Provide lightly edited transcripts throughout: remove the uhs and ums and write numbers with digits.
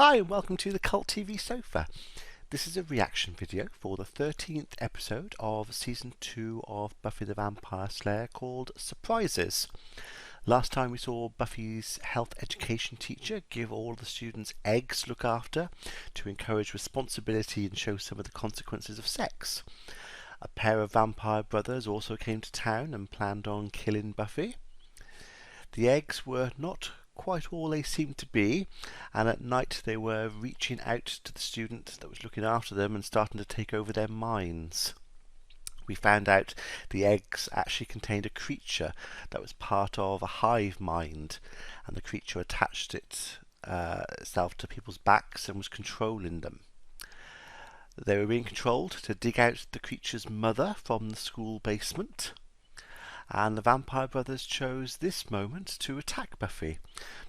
Hi and welcome to the Cult TV Sofa. This is a reaction video for the 13th episode of Season 2 of Buffy the Vampire Slayer called Surprises. Last time we saw Buffy's health education teacher give all the students eggs to look after to encourage responsibility and show some of the consequences of sex. A pair of vampire brothers also came to town and planned on killing Buffy. The eggs were not quite all they seemed to be, and at night they were reaching out to the student that was looking after them and starting to take over their minds. We found out the eggs actually contained a creature that was part of a hive mind, and the creature attached itself to people's backs and was controlling them. They were being controlled to dig out the creature's mother from the school basement, and the vampire brothers chose this moment to attack Buffy,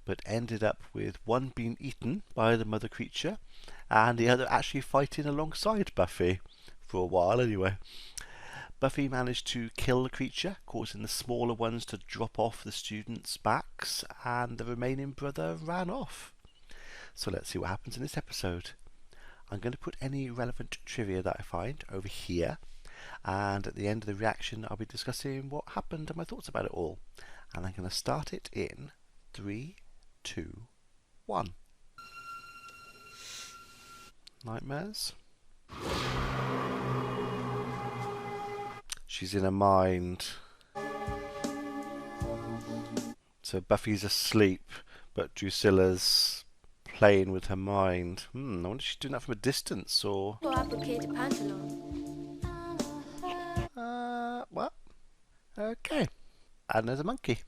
but ended up with one being eaten by the mother creature and the other actually fighting alongside Buffy, for a while anyway. Buffy managed to kill the creature, causing the smaller ones to drop off the students' backs, and the remaining brother ran off. So let's see what happens in this episode. I'm going to put any relevant trivia that I find over here, and at the end of the reaction I'll be discussing what happened and my thoughts about it all. And I'm going to start it in 3, 2, 1. Nightmares? She's in her mind. So Buffy's asleep, but Drusilla's playing with her mind. I wonder if she's doing that from a distance or... what? Okay. And there's a monkey.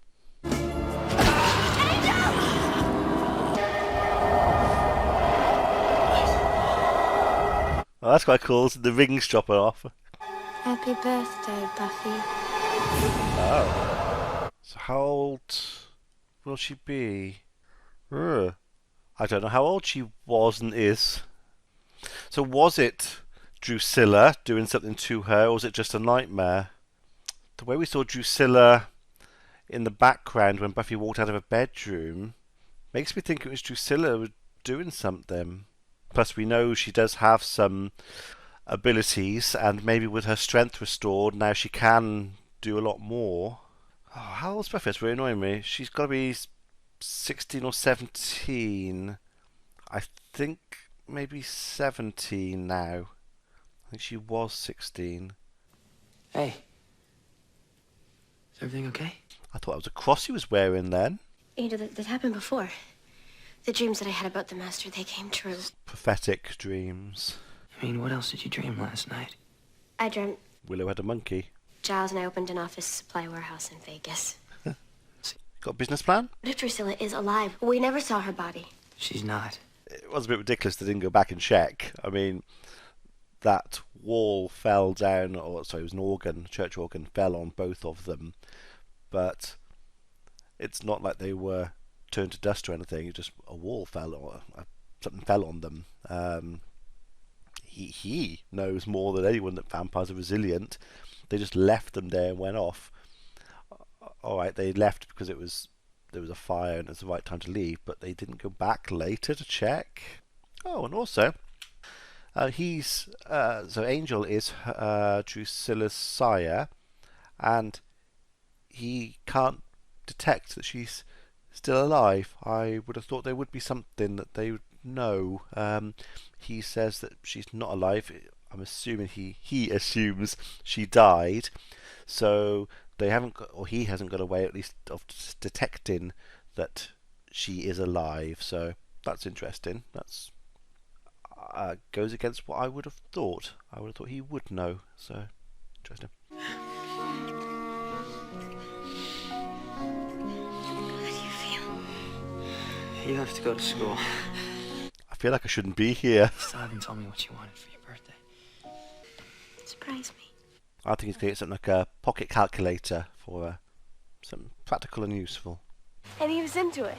Oh, that's quite cool. The ring's dropping off. Happy birthday, Buffy. Oh. So how old will she be? I don't know how old she was and is. So was it Drusilla doing something to her, or was it just a nightmare? The way we saw Drusilla in the background when Buffy walked out of her bedroom makes me think it was Drusilla doing something. Plus we know she does have some abilities, and maybe with her strength restored now she can do a lot more. Oh, how old's Buffy? That's really annoying me. She's got to be 16 or 17. I think maybe 17 now. I think she was 16. Hey. Is everything okay? I thought it was a cross he was wearing then. You know, that happened before. The dreams that I had about the Master, they came true. Prophetic dreams. I mean, what else did you dream last night? I dreamt Willow had a monkey. Giles and I opened an office supply warehouse in Vegas. Got a business plan? But Drusilla is alive. We never saw her body. She's not. It was a bit ridiculous they didn't go back and check. I mean, that wall fell down, or sorry, it was an organ, church organ, fell on both of them. But it's not like they were turned to dust or anything. It just a wall fell, or something fell on them. He knows more than anyone that vampires are resilient. They just left them there and went off. Alright, they left because there was a fire and it was the right time to leave, but they didn't go back later to check. Oh, and also, so Angel is Drusilla's sire, and he can't detect that she's still alive. I would have thought there would be something that they would know. He says that she's not alive. I'm assuming he assumes she died, so they haven't got, or he hasn't got a way at least of detecting that she is alive. So that's interesting. That's goes against what I would have thought. I would have thought he would know. So interesting. How do you feel? You have to go to school. I feel like I shouldn't be here. You still haven't told me what you wanted for your birthday. Surprise me. I think he's going to get something like a pocket calculator for something practical and useful. And he was into it.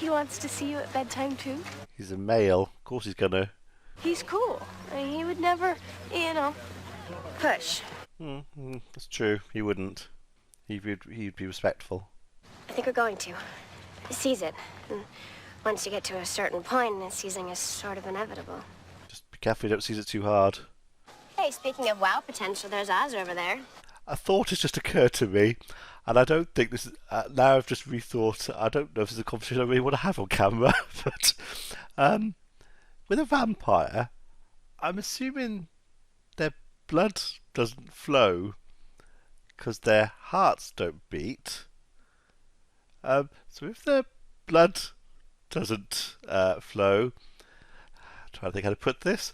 He wants to see you at bedtime too. He's a male. Of course he's going to. He's cool. He would never, push. That's true. He wouldn't. He'd be respectful. I think we're going to. Seize it. And Once you get to a certain point, seizing is sort of inevitable. Just be careful you don't seize it too hard. Hey, speaking of WoW potential, there's Oz over there. A thought has just occurred to me, and I don't think this is... now I've just rethought, I don't know if this is a conversation I really want to have on camera, but with a vampire, I'm assuming their blood doesn't flow because their hearts don't beat. So if their blood doesn't flow, I'm trying to think how to put this,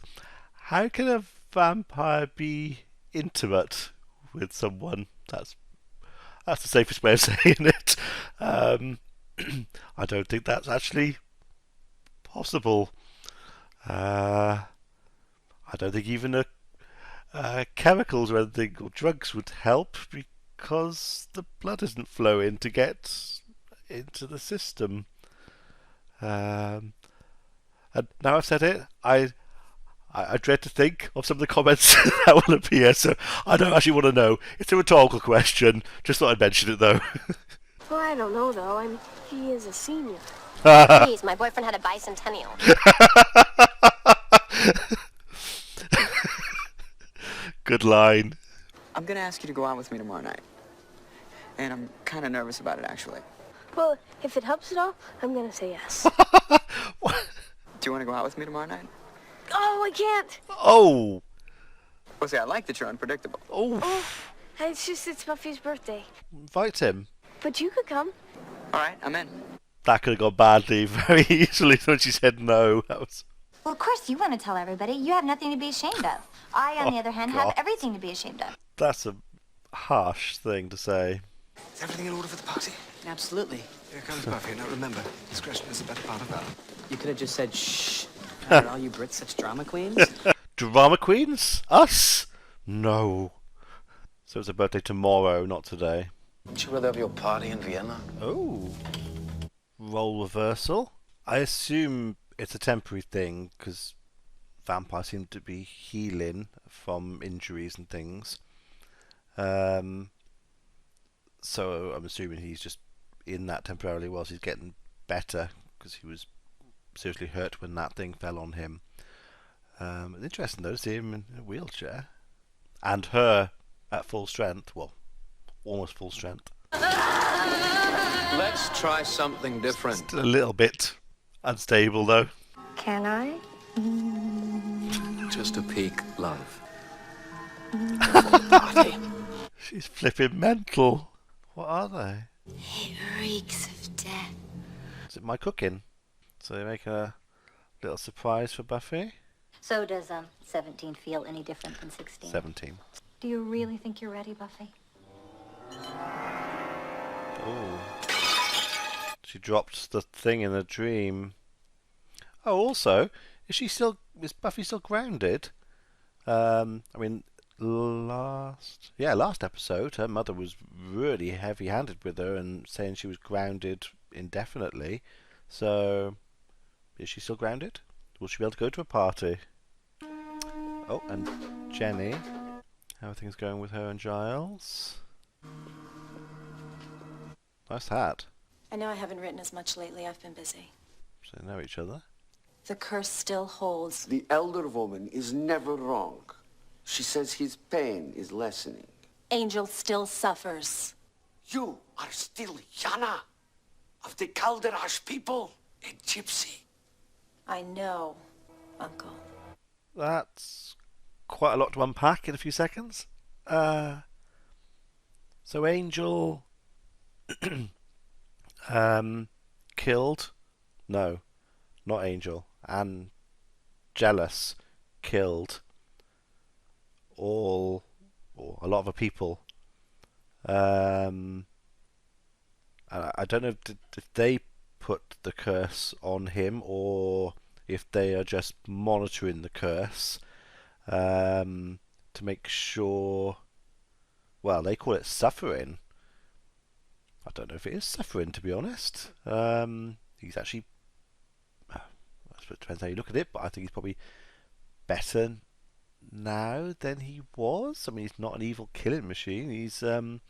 how can a vampire be intimate with someone? That's the safest way of saying it. I don't think that's actually possible. I don't think even chemicals or anything or drugs would help because the blood isn't flowing to get into the system. And now I've said it, I dread to think of some of the comments that will appear, so I don't actually want to know. It's a rhetorical question. Just thought I'd mention it, though. Well, I don't know, though. He is a senior. Please, my boyfriend had a bicentennial. Good line. I'm gonna ask you to go out with me tomorrow night. And I'm kind of nervous about it, actually. Well, if it helps at all, I'm gonna say yes. Do you want to go out with me tomorrow night? Oh, I can't. Oh! Well, see, I like that you're unpredictable. Oh! It's Buffy's birthday. Invite him. But you could come. All right, I'm in. That could have gone badly very easily when she said no. That was... Well, of course you want to tell everybody. You have nothing to be ashamed of. I, on the other hand, have God. everything to be ashamed of. That's a harsh thing to say. Is everything in order for the party? Absolutely. Here comes Buffy. Now remember, discretion is the better part of valor. You could have just said shh. Aren't all you Brits such drama queens? Drama queens? Us? No. So it's a birthday tomorrow, not today. Would you rather have your party in Vienna? Oh. Role reversal. I assume it's a temporary thing because vampires seem to be healing from injuries and things. So I'm assuming he's just in that temporarily whilst he's getting better because he was seriously hurt when that thing fell on him. It's interesting though to see him in a wheelchair and her at full strength. Well, almost full strength. Let's try something different. Still a little bit unstable though. Can I? Just a peek, love. Party. She's flipping mental. What are they? It reeks of death. Is it my cooking? So they make a little surprise for Buffy? So does 17 feel any different than 16? 17. Do you really think you're ready, Buffy? Oh. She dropped the thing in a dream. Oh, also, is Buffy still grounded? Last episode, her mother was really heavy-handed with her and saying she was grounded indefinitely. So, is she still grounded? Will she be able to go to a party? Oh, and Jenny. How are things going with her and Giles? Nice hat. I know I haven't written as much lately. I've been busy. So they know each other. The curse still holds. The elder woman is never wrong. She says his pain is lessening. Angel still suffers. You are still Yana of the Kalderash people, a gypsy. I know, Uncle. That's quite a lot to unpack in a few seconds. So Angel killed? No, not Angel. And Jealous killed or a lot of the people. And I don't know if they put the curse on him or if they are just monitoring the curse to make sure. Well, they call it suffering. I don't know if it is suffering, to be honest. He's actually, I suppose it depends how you look at it, but I think he's probably better now than he was. I mean, he's not an evil killing machine. He's a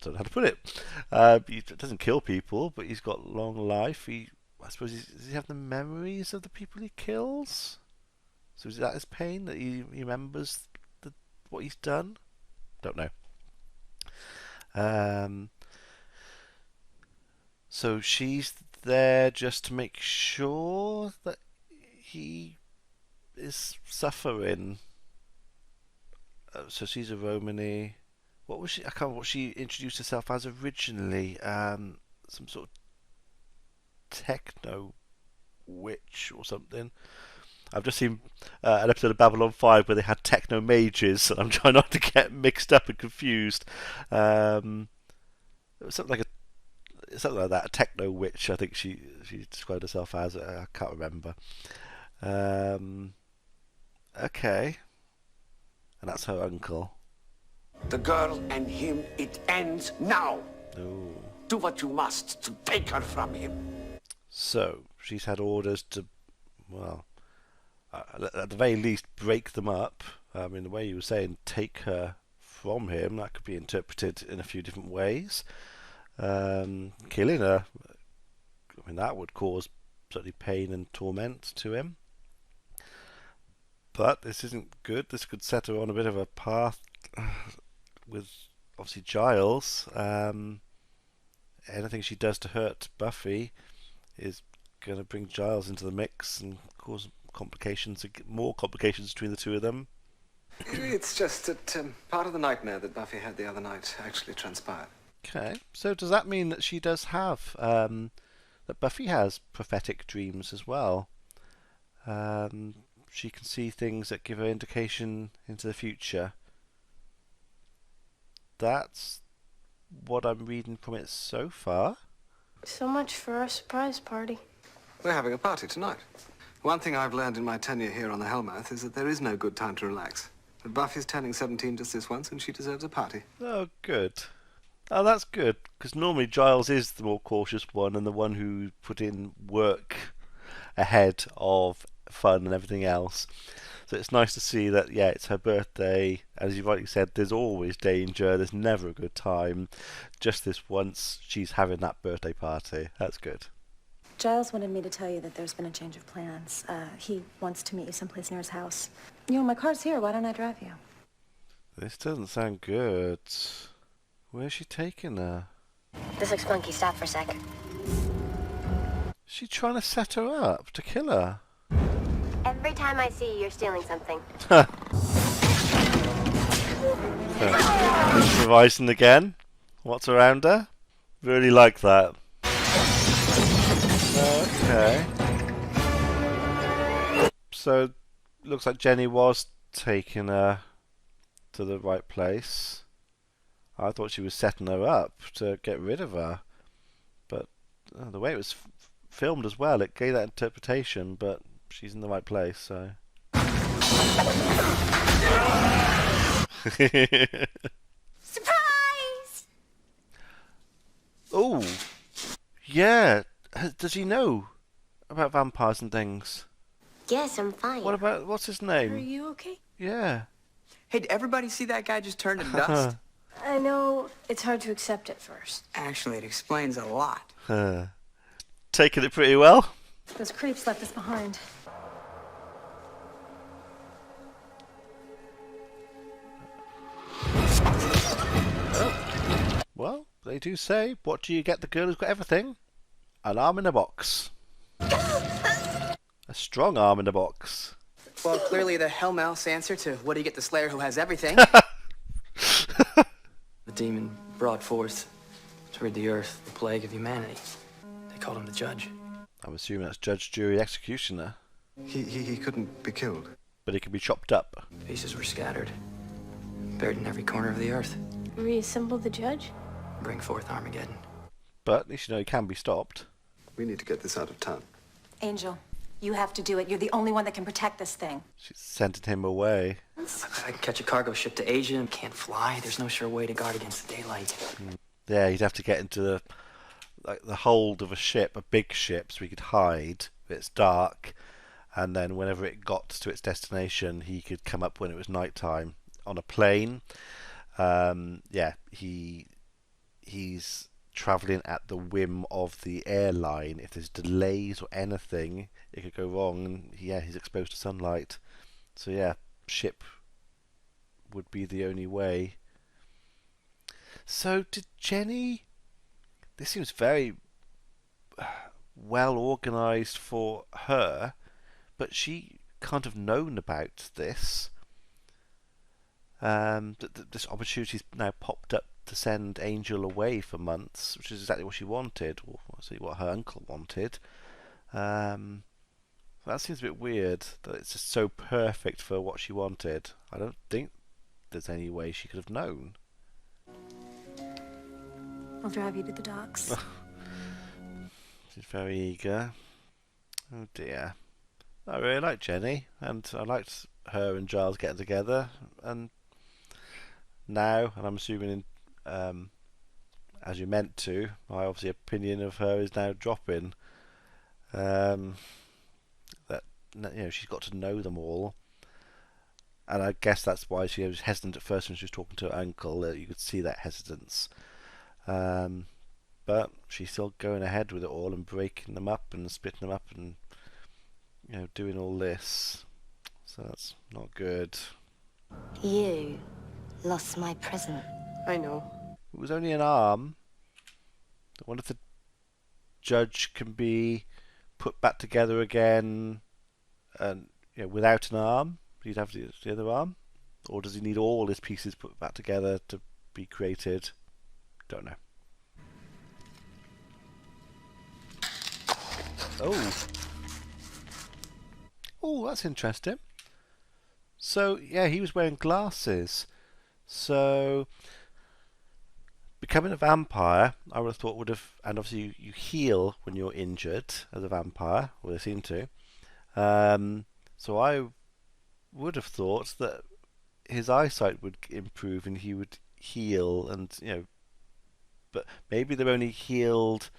I don't know how to put it. He doesn't kill people, but he's got long life. I suppose, does he have the memories of the people he kills? So is that his pain, that he remembers what he's done? Don't know. So she's there just to make sure that he is suffering. So she's a Romany. What was she? I can't remember what she introduced herself as originally. Some sort of techno witch or something. I've just seen an episode of Babylon 5 where they had techno mages, and I'm trying not to get mixed up and confused. It was something like that, a techno witch, I think she described herself as. I can't remember. Okay. And that's her uncle. The girl and him, it ends now. Ooh. Do what you must to take her from him. So, she's had orders to, well, at the very least, break them up. I mean, the way you were saying, take her from him, that could be interpreted in a few different ways. Killing her, I mean, that would cause certainly pain and torment to him. But this isn't good. This could set her on a bit of a path with, obviously, Giles. Anything she does to hurt Buffy is going to bring Giles into the mix and cause complications, more complications between the two of them. It's just that part of the nightmare that Buffy had the other night actually transpired. Okay, so does that mean that she does have, that Buffy has prophetic dreams as well? She can see things that give her indication into the future. That's what I'm reading from it so far. So much for our surprise party. We're having a party tonight. One thing I've learned in my tenure here on the Hellmouth is that there is no good time to relax. But Buffy's turning 17 just this once, and she deserves a party. Oh, good. Oh, that's good, because normally Giles is the more cautious one and the one who put in work ahead of fun and everything else. So it's nice to see that, yeah, it's her birthday. As you rightly said, there's always danger. There's never a good time. Just this once, she's having that birthday party. That's good. Giles wanted me to tell you that there's been a change of plans. He wants to meet you someplace near his house. You know, my car's here. Why don't I drive you? This doesn't sound good. Where's she taking her? This looks funky. Stop for a sec. Is she trying to set her up to kill her? Every time I see you, you're stealing something. Improvising again. What's around her? Really like that. Okay. So, looks like Jenny was taking her to the right place. I thought she was setting her up to get rid of her. But the way it was filmed as well, it gave that interpretation, but she's in the right place, so... Surprise! Oh! Yeah! Does he know about vampires and things? Yes, I'm fine. What about, what's his name? Are you okay? Yeah. Hey, did everybody see that guy just turn to dust? I know it's hard to accept at first. Actually, it explains a lot. Taking it pretty well. Those creeps left us behind. Well, they do say, what do you get the girl who's got everything? An arm in a box. A strong arm in a box. Well, clearly the Hellmouth's answer to what do you get the Slayer who has everything? The demon brought forth to rid the earth, the plague of humanity. They called him the Judge. I'm assuming that's Judge, Jury, Executioner. He couldn't be killed. But he can be chopped up. Pieces were scattered, buried in every corner of the earth. Reassemble the judge? Bring forth Armageddon. But at least you know he can be stopped. We need to get this out of town. Angel, you have to do it. You're the only one that can protect this thing. She's sending him away. I can catch a cargo ship to Asia and can't fly. There's no sure way to guard against the daylight. Yeah, you'd have to get into the hold of a ship, a big ship, so he could hide. It's dark, and then whenever it got to its destination, he could come up when it was nighttime on a plane. Yeah, he he's travelling at the whim of the airline. If there's delays or anything, it could go wrong, and yeah, he's exposed to sunlight. So yeah, ship would be the only way. So did Jenny... This seems very well organised for her, but she can't have known about this. This opportunity's now popped up to send Angel away for months, which is exactly what she wanted, or what her uncle wanted. That seems a bit weird, that it's just so perfect for what she wanted. I don't think there's any way she could have known. I'll drive you to the docks. She's very eager. Oh dear. I really like Jenny, and I liked her and Giles getting together, and now, and I'm assuming as you meant to, my obviously opinion of her is now dropping. That she's got to know them all, and I guess that's why she was hesitant at first when she was talking to her uncle. You could see that hesitance, but she's still going ahead with it all and breaking them up and splitting them up and doing all this. So that's not good. You lost my present. I know. It was only an arm. I wonder if the judge can be put back together again, and without an arm. He'd have the other arm, or does he need all his pieces put back together to be created? Don't know. Oh, that's interesting. So yeah, he was wearing glasses. So becoming a vampire, I would have thought would have, and obviously you heal when you're injured as a vampire, or they seem to. So I would have thought that his eyesight would improve and he would heal, and but maybe they're only healed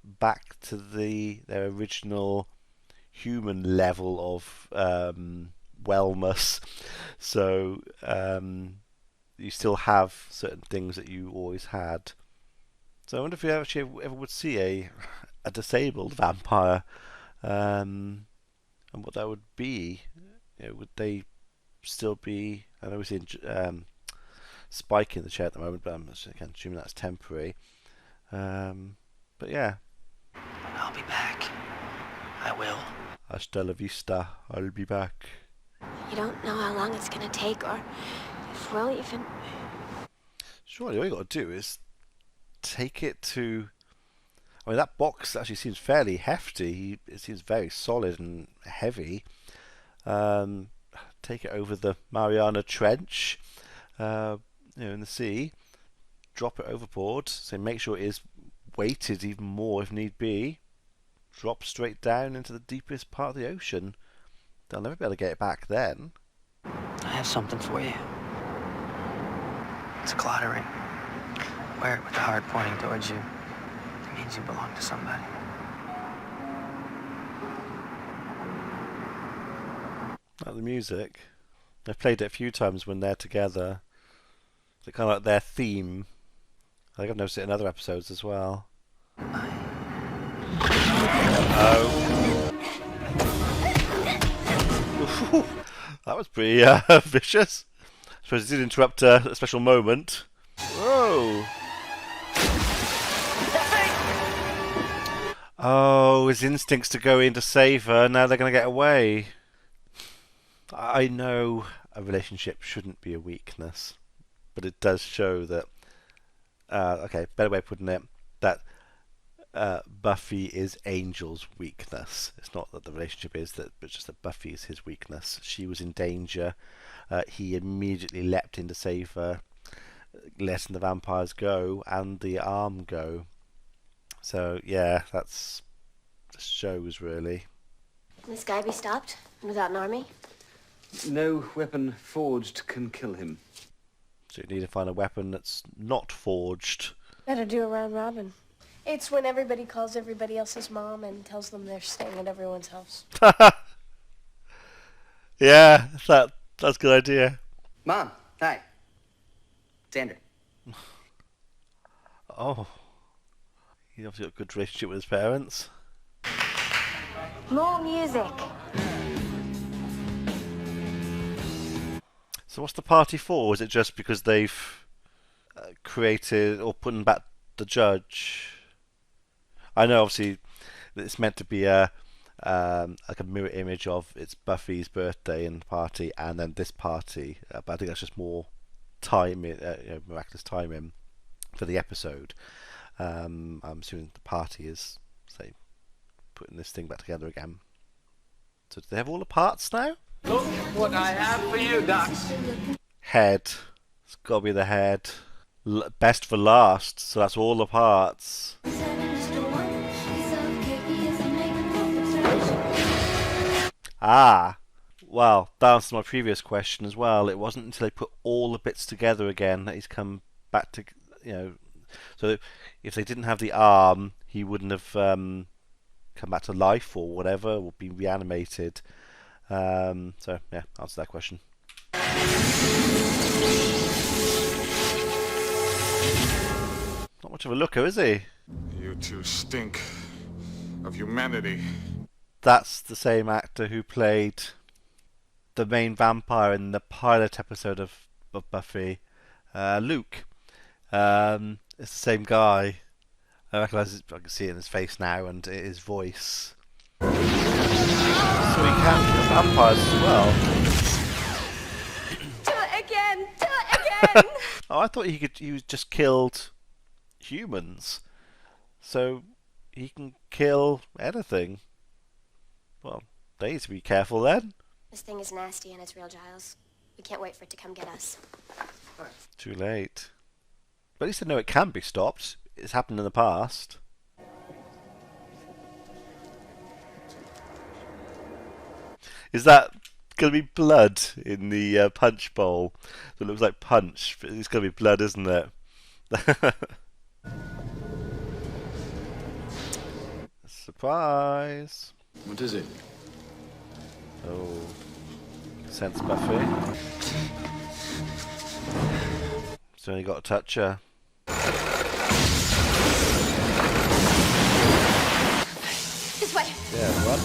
back to their original human level of wellness. So you still have certain things that you always had. So I wonder if you actually ever would see a disabled vampire, and what that would be. Would they still be? I know we're seeing Spike in the chair at the moment, but I'm assuming that's temporary. But yeah. I'll be back. I will. Hasta la vista. I'll be back. You don't know how long it's gonna take, or if we'll even... Surely all you got to do is take it to... I mean, that box actually seems fairly hefty. It seems very solid and heavy. Take it over the Mariana Trench, in the sea. Drop it overboard. So make sure it is weighted even more if need be. Drop straight down into the deepest part of the ocean. They'll never be able to get it back then. I have something for you. It's a clatter ring. Wear it with the heart pointing towards you. It means you belong to somebody. Like the music. They've played it a few times when they're together. It's kind of like their theme. I think I've noticed it in other episodes as well. Oh. That was pretty vicious. I suppose it did interrupt a special moment. Whoa! Oh, his instincts to go in to save her, now they're going to get away. I know a relationship shouldn't be a weakness, but it does show that, okay, better way of putting it, that Buffy is Angel's weakness. It's not that the relationship is that, but just that Buffy is his weakness. She was in danger. He immediately leapt in to save her, letting the vampires go and the arm go. So yeah, that's the shows really. Can this guy be stopped without an army? No weapon forged can kill him. So you need to find a weapon that's not forged. Better do a round robin. It's when everybody calls everybody else's mom and tells them they're staying at everyone's house. Yeah, that's a good idea. Mom, hi. It's Andrew. Oh, he obviously got a good relationship with his parents. More music. So what's the party for? Is it just because they've created or put back the judge? I know obviously it's meant to be a like a mirror image of it's Buffy's birthday and party, and then this party. But I think that's just more timing, miraculous timing for the episode. I'm assuming the party is, say, putting this thing back together again. So do they have all the parts now? Look what I have for you, Doc. Head. It's got to be the head. Best for last. So that's all the parts. Ah. Well, that answers my previous question as well. It wasn't until they put all the bits together again that he's come back to, So if they didn't have the arm, he wouldn't have come back to life or whatever, or been reanimated. So yeah, answer that question. Not much of a looker, is he? You two stink of humanity. That's the same actor who played the main vampire in the pilot episode of Buffy, Luke. It's the same guy. I can see it in his face now and his voice. So he can kill vampires as well. Do it again! Do it again! Oh, I thought he was just killed humans. So he can kill anything. Well, they need to be careful then. This thing is nasty and it's real, Giles. We can't wait for it to come get us. Too late. But at least they know it can be stopped. It's happened in the past. Is that going to be blood in the punch bowl? So it looks like punch, but it's going to be blood, isn't it? Surprise! What is it? Oh, sense Buffy. So only got to touch her. This way. Yeah, run.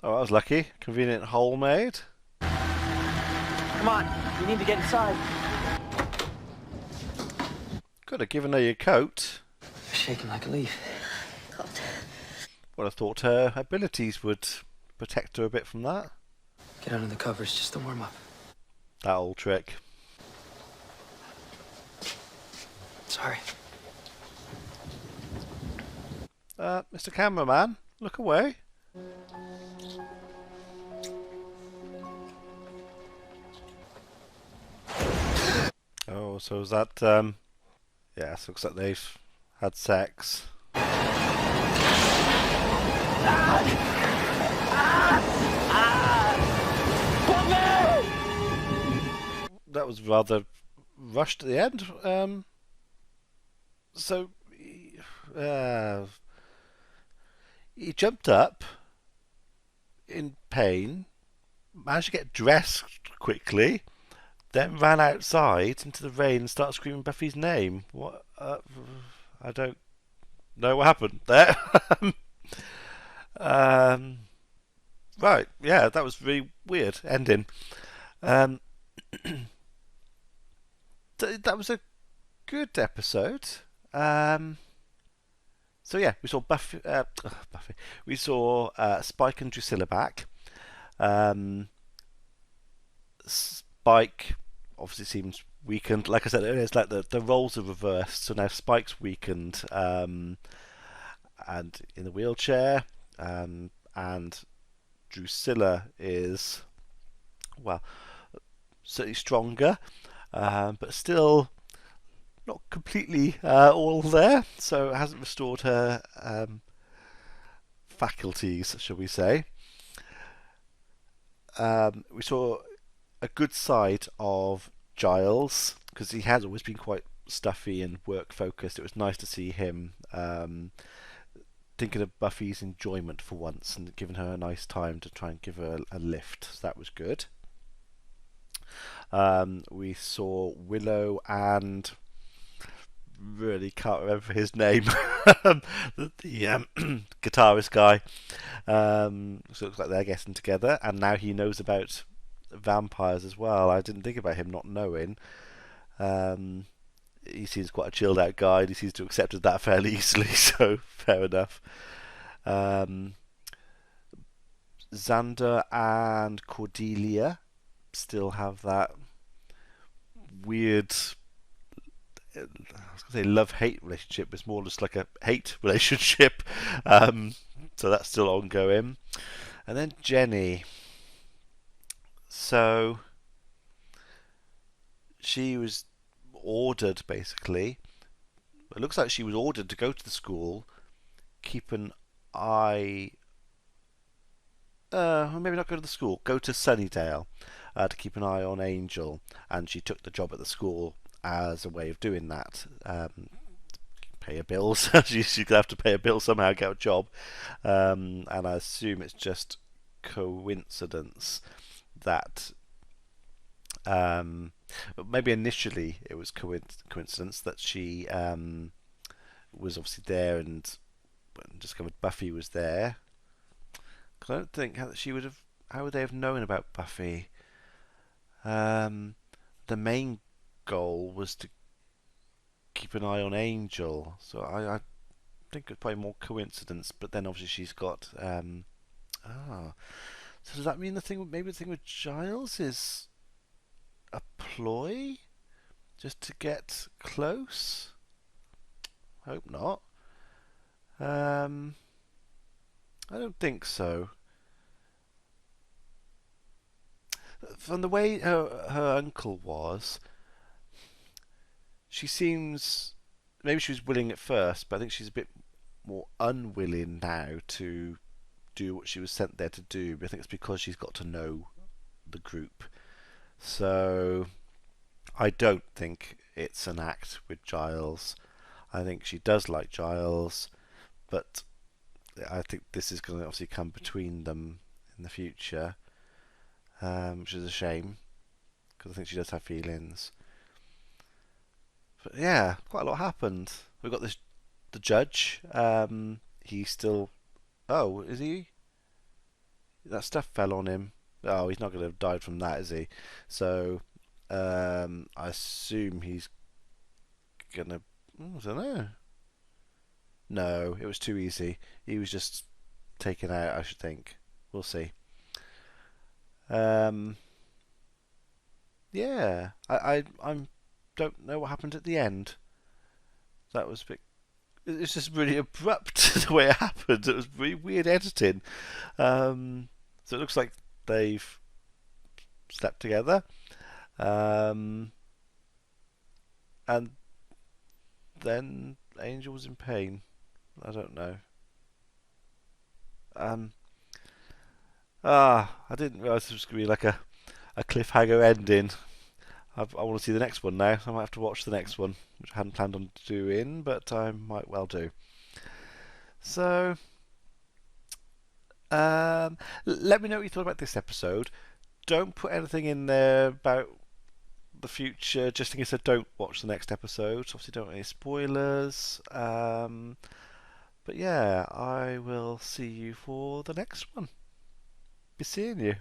Oh, that was lucky. Convenient hole made. Come on, you need to get inside. Could have given her your coat. You're shaking like a leaf. Cold. Would have thought her abilities would protect her a bit from that. Get under the covers just to warm up. That old trick. Sorry. Mr. Cameraman, look away. Oh, so is that, yeah, so looks like they've had sex. That was rather rushed at the end. So, he jumped up in pain, managed to get dressed quickly, then ran outside into the rain and started screaming Buffy's name. What? I don't know what happened there. Right, yeah, that was really weird ending. That was a good episode. So yeah, we saw Buffy. We saw Spike and Drusilla back. Spike obviously seems weakened. Like I said earlier, it's like the roles are reversed. So now Spike's weakened and in the wheelchair, and Drusilla is, well, certainly stronger, but still not completely all there. So it hasn't restored her faculties, shall we say. We saw a good side of Giles, because he has always been quite stuffy and work focused. It was nice to see him thinking of Buffy's enjoyment for once and giving her a nice time to try and give her a lift. So that was good. We saw Willow and really can't remember his name. the guitarist guy. So it looks like they're getting together, and now he knows about vampires as well. I didn't think about him not knowing. He seems quite a chilled out guy, and he seems to have accepted that fairly easily, so fair enough. Xander and Cordelia still have that weird, I was going to say love-hate relationship, but it's more just like a hate relationship. So that's still ongoing. And then Jenny. So she was ordered, basically. It looks like she was ordered to go to the school, keep an eye. Maybe not go to the school. Go to Sunnydale to keep an eye on Angel, and she took the job at the school as a way of doing that. Pay her bills. She's gonna have to pay a bill somehow, get a job, and I assume it's just coincidence that. Maybe initially it was coincidence that she was obviously there and discovered Buffy was there. Because I don't think she would have. How would they have known about Buffy? The main goal was to keep an eye on Angel, so I think it's probably more coincidence. But then obviously she's got. So does that mean maybe the thing with Giles is a ploy, just to get close? Hope not. I don't think so. From the way her uncle was, she seems, maybe she was willing at first, but I think she's a bit more unwilling now to do what she was sent there to do. But I think it's because she's got to know the group. So I don't think it's an act with Giles. I think she does like Giles, but I think this is going to obviously come between them in the future, which is a shame, because I think she does have feelings. But yeah, quite a lot happened. We've got the judge. He's still. Oh, is he? That stuff fell on him. Oh, he's not going to have died from that, is he? So I assume he's gonna. I don't know. No, it was too easy. He was just taken out, I should think. We'll see. Yeah, I don't know what happened at the end. That was a bit. It's just really abrupt the way it happened. It was really weird editing. So it looks like they've slept together, and then Angel was in pain. I don't know. I didn't realise this was going to be like a cliffhanger ending. I want to see the next one now. I might have to watch the next one, which I hadn't planned on doing, but I might well do. So, let me know what you thought about this episode. Don't put anything in there about the future, just in case I don't watch the next episode. Obviously, don't want any spoilers. But yeah, I will see you for the next one. Be seeing you.